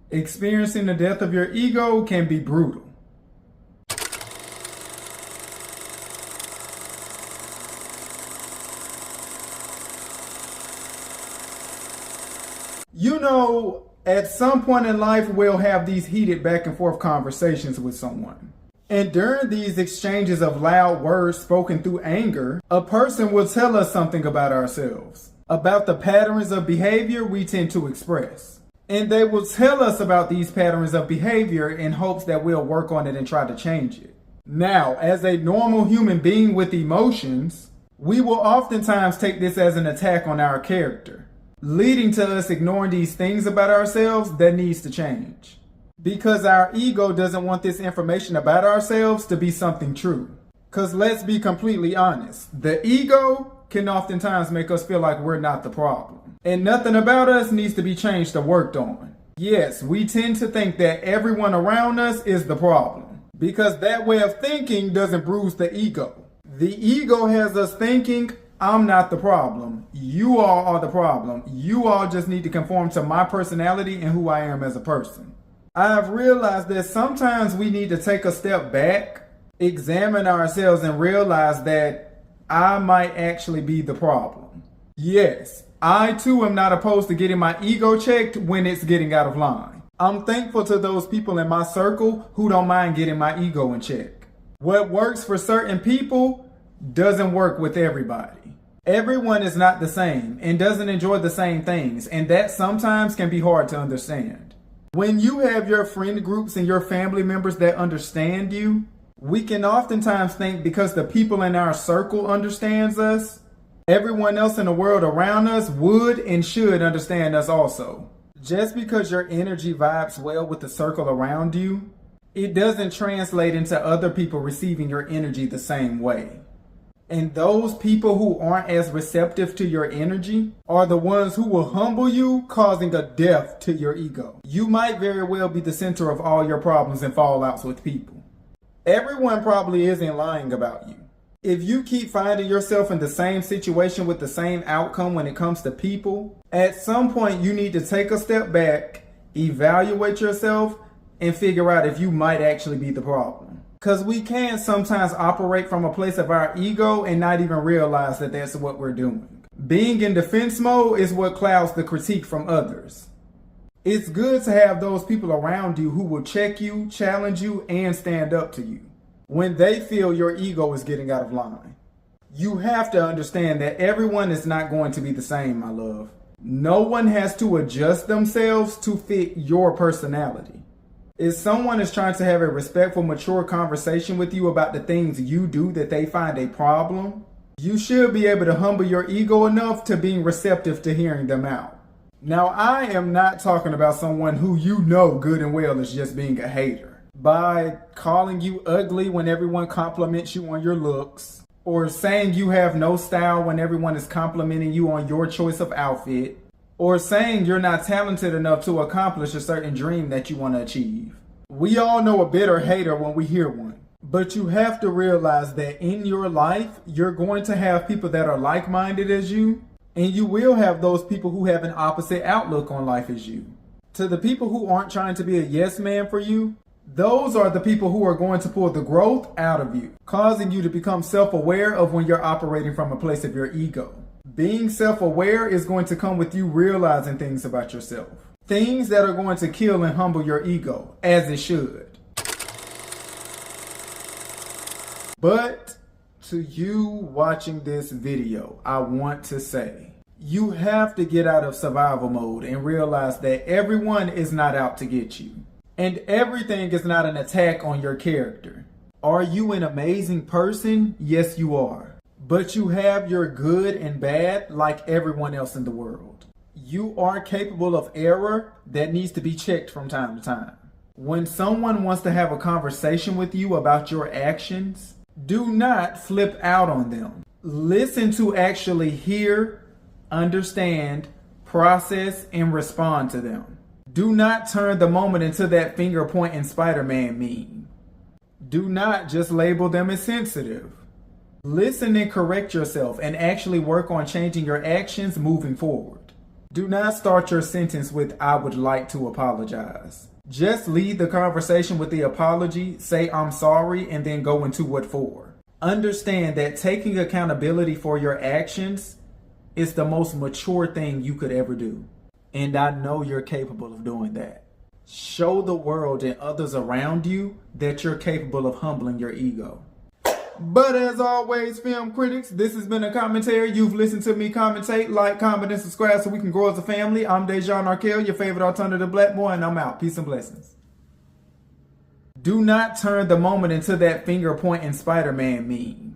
Experiencing the death of your ego can be brutal. You know, at some point in life, we'll have these heated back and forth conversations with someone. And during these exchanges of loud words spoken through anger, a person will tell us something about ourselves, about the patterns of behavior we tend to express. And they will tell us about these patterns of behavior in hopes that we'll work on it and try to change it. Now, as a normal human being with emotions, we will oftentimes take this as an attack on our character, leading to us ignoring these things about ourselves that needs to change. Because our ego doesn't want this information about ourselves to be something true. Because let's be completely honest, the ego can oftentimes make us feel like we're not the problem. And nothing about us needs to be changed or worked on. Yes, we tend to think that everyone around us is the problem, because that way of thinking doesn't bruise the ego. The ego has us thinking, I'm not the problem. You all are the problem. You all just need to conform to my personality and who I am as a person. I've realized that sometimes we need to take a step back, examine ourselves, and realize that I might actually be the problem. Yes, I too am not opposed to getting my ego checked when it's getting out of line. I'm thankful to those people in my circle who don't mind getting my ego in check. What works for certain people doesn't work with everybody. Everyone is not the same and doesn't enjoy the same things, and that sometimes can be hard to understand. When you have your friend groups and your family members that understand you, we can oftentimes think because the people in our circle understands us, everyone else in the world around us would and should understand us also. Just because your energy vibes well with the circle around you, it doesn't translate into other people receiving your energy the same way. And those people who aren't as receptive to your energy are the ones who will humble you, causing a death to your ego. You might very well be the center of all your problems and fallouts with people. Everyone probably isn't lying about you. If you keep finding yourself in the same situation with the same outcome when it comes to people, at some point you need to take a step back, evaluate yourself, and figure out if you might actually be the problem. Because we can sometimes operate from a place of our ego and not even realize that that's what we're doing. Being in defense mode is what clouds the critique from others. It's good to have those people around you who will check you, challenge you, and stand up to you when they feel your ego is getting out of line. You have to understand that everyone is not going to be the same, my love. No one has to adjust themselves to fit your personality. If someone is trying to have a respectful, mature conversation with you about the things you do that they find a problem, you should be able to humble your ego enough to being receptive to hearing them out. Now, I am not talking about someone who you know good and well is just being a hater by calling you ugly when everyone compliments you on your looks, or saying you have no style when everyone is complimenting you on your choice of outfit, or saying you're not talented enough to accomplish a certain dream that you want to achieve. We all know a bitter hater when we hear one. But you have to realize that in your life, you're going to have people that are like-minded as you, and you will have those people who have an opposite outlook on life as you. To the people who aren't trying to be a yes man for you, those are the people who are going to pull the growth out of you, causing you to become self-aware of when you're operating from a place of your ego. Being self-aware is going to come with you realizing things about yourself. Things that are going to kill and humble your ego, as it should. But to you watching this video, I want to say, you have to get out of survival mode and realize that everyone is not out to get you. And everything is not an attack on your character. Are you an amazing person? Yes, you are. But you have your good and bad like everyone else in the world. You are capable of error that needs to be checked from time to time. When someone wants to have a conversation with you about your actions, do not flip out on them. Listen to actually hear, understand, process, and respond to them. Do not turn the moment into that finger pointing Spider-Man meme. Do not just label them as sensitive. Listen and correct yourself and actually work on changing your actions moving forward. Do not start your sentence with, "I would like to apologize." Just lead the conversation with the apology, say, "I'm sorry," and then go into what for. Understand that taking accountability for your actions is the most mature thing you could ever do. And I know you're capable of doing that. Show the world and others around you that you're capable of humbling your ego. But as always, film critics, this has been a commentary. You've listened to me commentate. Like, comment, and subscribe so we can grow as a family. I'm Déj'Shon Arkell, your favorite alternative black boy, and I'm out. Peace and blessings. Do not turn the moment into that finger pointing Spider-Man meme.